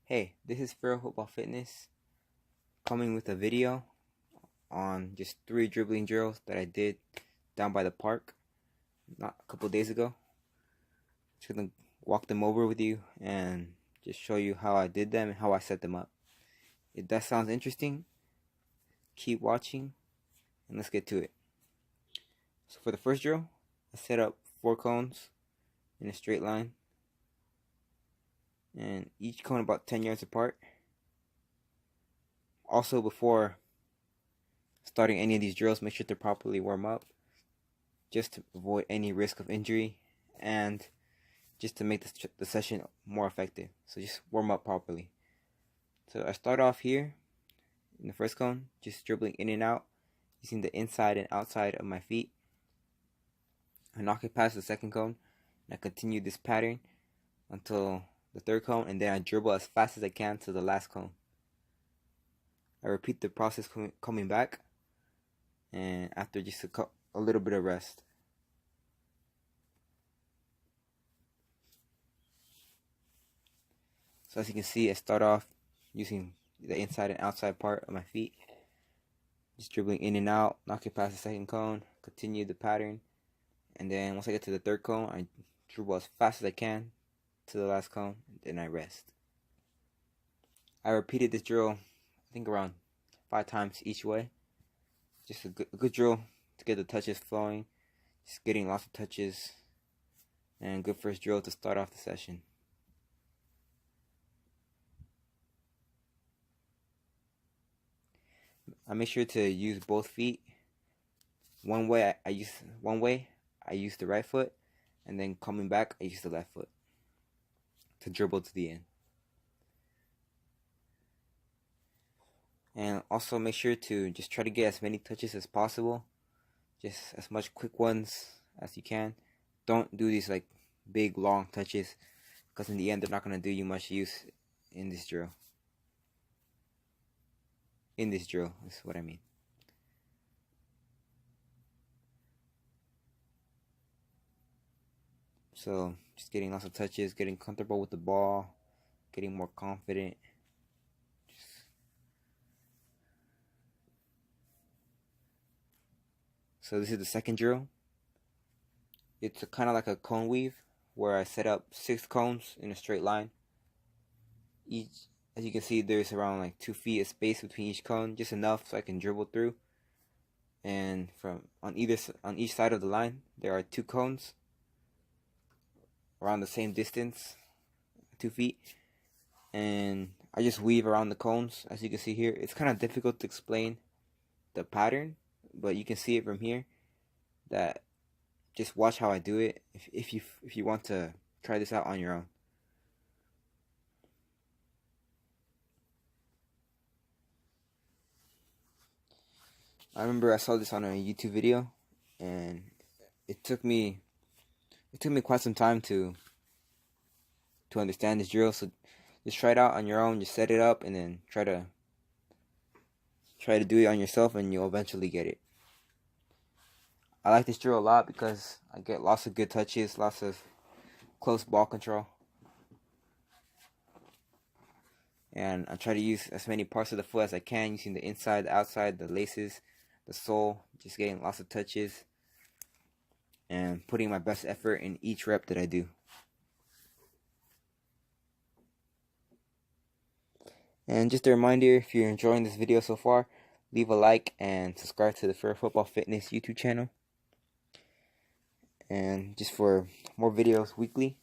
Hey, this is Feral Football Fitness coming with a video on just 3 dribbling drills that I did down by the park not a couple days ago. Just gonna walk them over with you and just show you how I did them and how I set them up. If that sounds interesting, keep watching and let's get to it. So for the first drill, I set up 4 cones in a straight line and each cone about 10 yards apart. Also, before starting any of these drills, make sure to properly warm up just to avoid any risk of injury and just to make the session more effective. So just warm up properly. So I start off here in the first cone, just dribbling in and out using the inside and outside of my feet. I knock it past the second cone and I continue this pattern until the third cone, and then I dribble as fast as I can to the last cone. I repeat the process coming back, and after just a little bit of rest. So as you can see, I start off using the inside and outside part of my feet, just dribbling in and out, knock it past the second cone, continue the pattern, and then once I get to the third cone, I dribble as fast as I can to the last cone, and then I rest. I repeated this drill, I think around 5 times each way. Just a good drill to get the touches flowing, just getting lots of touches, and good first drill to start off the session. I make sure to use both feet. One way I use the right foot, and then coming back I use the left foot to dribble to the end. And also make sure to just try to get as many touches as possible, just as much quick ones as you can. Don't do these like big long touches, because in the end they're not going to do you much use in this drill. In this drill is what I mean. So just getting lots of touches, getting comfortable with the ball, getting more confident. So this is the second drill. It's kind of like a cone weave where I set up 6 cones in a straight line. Each, as you can see, there's around like 2 feet of space between each cone, just enough so I can dribble through. And on each side of the line, there are 2 cones around the same distance, 2 feet. And I just weave around the cones, as you can see here. It's kind of difficult to explain the pattern, but you can see it from here. That just watch how I do it if you want to try this out on your own. I remember I saw this on a YouTube video, and it took me quite some time to understand this drill. So just try it out on your own. Just set it up and then try to do it on yourself, and you'll eventually get it. I like this drill a lot because I get lots of good touches, lots of close ball control. And I try to use as many parts of the foot as I can, using the inside, the outside, the laces, the sole, just getting lots of touches and putting my best effort in each rep that I do. And just a reminder, if you're enjoying this video so far, leave a like and subscribe to the Feral Football Fitness YouTube channel. And just for more videos weekly,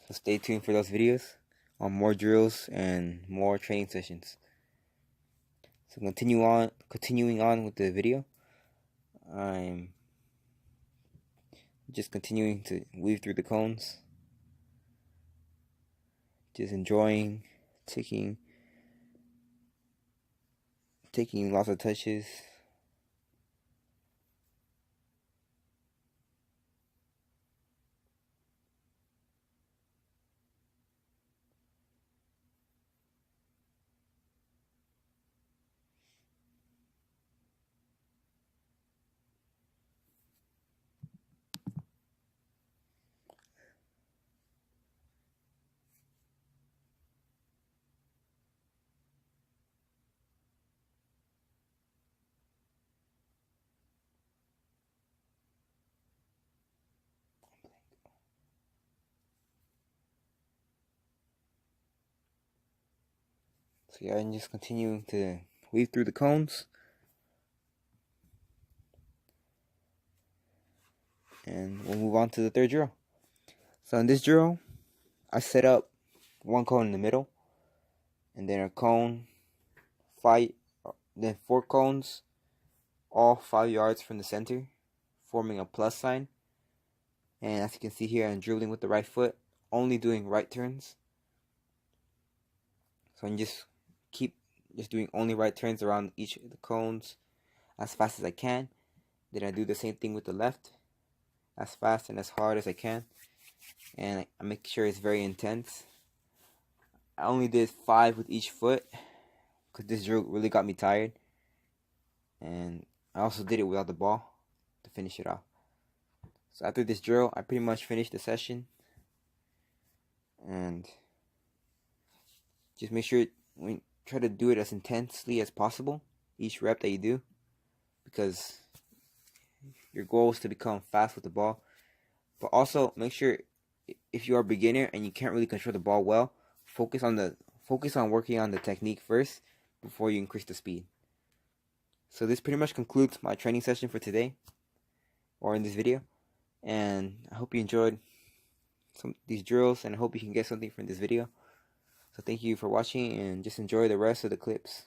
so stay tuned for those videos on more drills and more training sessions. So continuing on with the video, I'm just continuing to weave through the cones, just enjoying taking lots of touches. So yeah, and just continue to weave through the cones. And we'll move on to the third drill. So in this drill, I set up one cone in the middle, and then a cone, then 4 cones, all 5 yards from the center, forming a plus sign. And as you can see here, I'm dribbling with the right foot, only doing right turns. So I'm just doing only right turns around each of the cones as fast as I can. Then I do the same thing with the left, as fast and as hard as I can. And I make sure it's very intense. I only did 5 with each foot because this drill really got me tired. And I also did it without the ball to finish it off. So after this drill, I pretty much finished the session. And just make sure try to do it as intensely as possible, each rep that you do, because your goal is to become fast with the ball. But also make sure, if you are a beginner and you can't really control the ball well, focus on working on the technique first before you increase the speed. So this pretty much concludes my training session for today, or in this video, and I hope you enjoyed these drills, and I hope you can get something from this video. So thank you for watching, and just enjoy the rest of the clips.